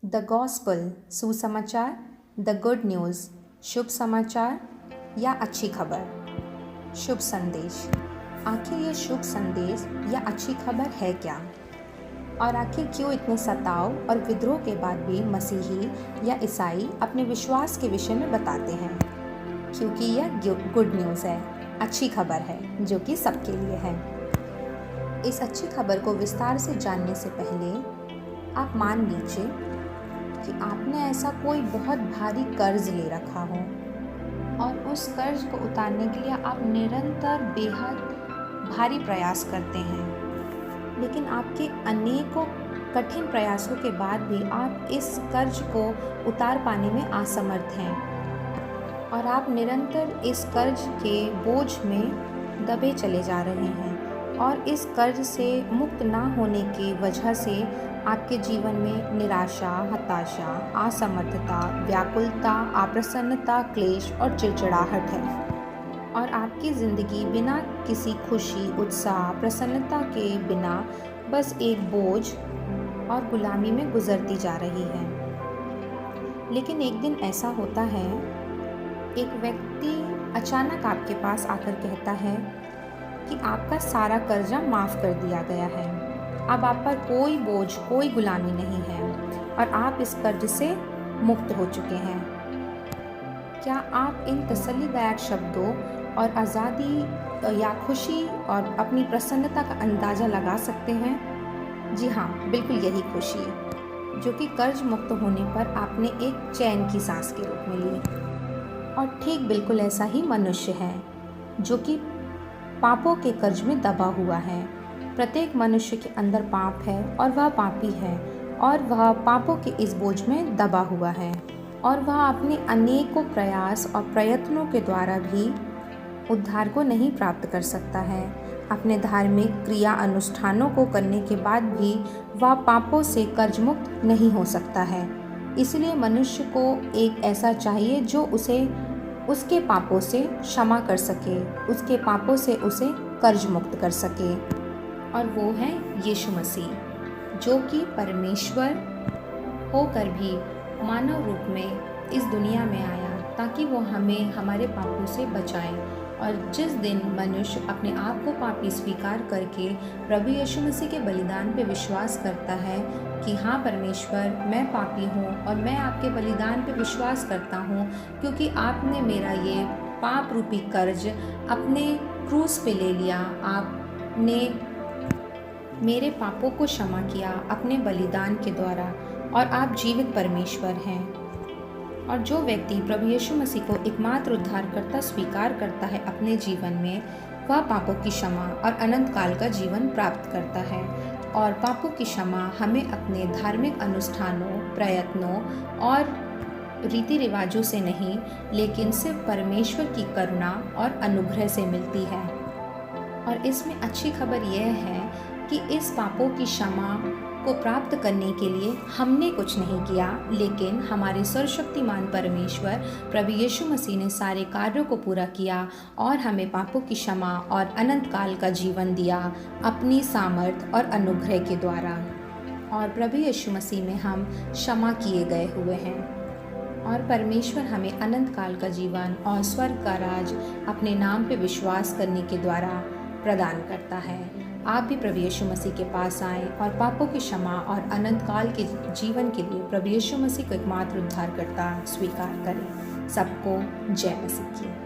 The gospel सुसमाचार, the good news शुभ समाचार या अच्छी खबर। शुभ संदेश। आखिर ये शुभ संदेश या अच्छी खबर है क्या? और आखिर क्यों इतने सताव और विद्रोह के बाद भी मसीही या ईसाई अपने विश्वास के विषय में बताते हैं? क्योंकि यह गुड न्यूज़ है, अच्छी खबर है जो कि सबके लिए है। इस अच्छी खबर को विस्तार से जानने से पहले आप मान लीजिए कि आपने ऐसा कोई बहुत भारी कर्ज ले रखा हो और उस कर्ज को उतारने के लिए आप निरंतर बेहद भारी प्रयास करते हैं, लेकिन आपके अनेकों कठिन प्रयासों के बाद भी आप इस कर्ज को उतार पाने में असमर्थ हैं और आप निरंतर इस कर्ज के बोझ में दबे चले जा रहे हैं और इस कर्ज से मुक्त ना होने की वजह से आपके जीवन में निराशा, हताशा, असमर्थता, व्याकुलता, अप्रसन्नता, क्लेश और चिड़चिड़ाहट है और आपकी ज़िंदगी बिना किसी खुशी, उत्साह, प्रसन्नता के बिना बस एक बोझ और गुलामी में गुजरती जा रही है। लेकिन एक दिन ऐसा होता है, एक व्यक्ति अचानक आपके पास आकर कहता है कि आपका सारा कर्जा माफ़ कर दिया गया है, अब आप पर कोई बोझ, कोई गुलामी नहीं है और आप इस कर्ज से मुक्त हो चुके हैं। क्या आप इन तसल्लीदायक शब्दों और आज़ादी या खुशी और अपनी प्रसन्नता का अंदाज़ा लगा सकते हैं? जी हाँ, बिल्कुल यही खुशी जो कि कर्ज मुक्त होने पर आपने एक चैन की सांस के रूप में ली। और ठीक बिल्कुल ऐसा ही मनुष्य है जो कि पापों के कर्ज में दबा हुआ है। प्रत्येक मनुष्य के अंदर पाप है और वह पापी है और वह पापों के इस बोझ में दबा हुआ है और वह अपने अनेकों प्रयास और प्रयत्नों के द्वारा भी उद्धार को नहीं प्राप्त कर सकता है। अपने धार्मिक क्रिया अनुष्ठानों को करने के बाद भी वह पापों से कर्ज मुक्त नहीं हो सकता है। इसलिए मनुष्य को एक ऐसा चाहिए जो उसे उसके पापों से क्षमा कर सके, उसके पापों से उसे कर्ज मुक्त कर सके, और वो है यीशु मसीह, जो कि परमेश्वर होकर भी मानव रूप में इस दुनिया में आया ताकि वो हमें हमारे पापों से बचाए। और जिस दिन मनुष्य अपने आप को पापी स्वीकार करके प्रभु यीशु मसीह के बलिदान पे विश्वास करता है कि हाँ परमेश्वर, मैं पापी हूँ और मैं आपके बलिदान पे विश्वास करता हूँ क्योंकि आपने मेरा ये पाप रूपी कर्ज अपने क्रूस पे ले लिया, आपने मेरे पापों को क्षमा किया अपने बलिदान के द्वारा और आप जीवित परमेश्वर हैं। और जो व्यक्ति प्रभु यीशु मसीह को एकमात्र उद्धारकर्ता स्वीकार करता है अपने जीवन में, वह पापों की क्षमा और अनंत काल का जीवन प्राप्त करता है। और पापों की क्षमा हमें अपने धार्मिक अनुष्ठानों, प्रयत्नों और रीति रिवाजों से नहीं, लेकिन सिर्फ परमेश्वर की करुणा और अनुग्रह से मिलती है। और इसमें अच्छी खबर यह है कि इस पापों की क्षमा को प्राप्त करने के लिए हमने कुछ नहीं किया, लेकिन हमारे सर्वशक्तिमान परमेश्वर प्रभु यीशु मसीह ने सारे कार्यों को पूरा किया और हमें पापों की क्षमा और अनंत काल का जीवन दिया अपनी सामर्थ और अनुग्रह के द्वारा। और प्रभु यीशु मसीह में हम क्षमा किए गए हुए हैं और परमेश्वर हमें अनंत काल का जीवन और स्वर्ग का राज अपने नाम पे विश्वास करने के द्वारा प्रदान करता है। आप भी प्रभु यीशु मसीह के पास आएं और पापों की क्षमा और अनंत काल के जीवन के लिए प्रभु यीशु मसीह को एकमात्र उद्धारकर्ता स्वीकार करें। सबको जय मसीह की।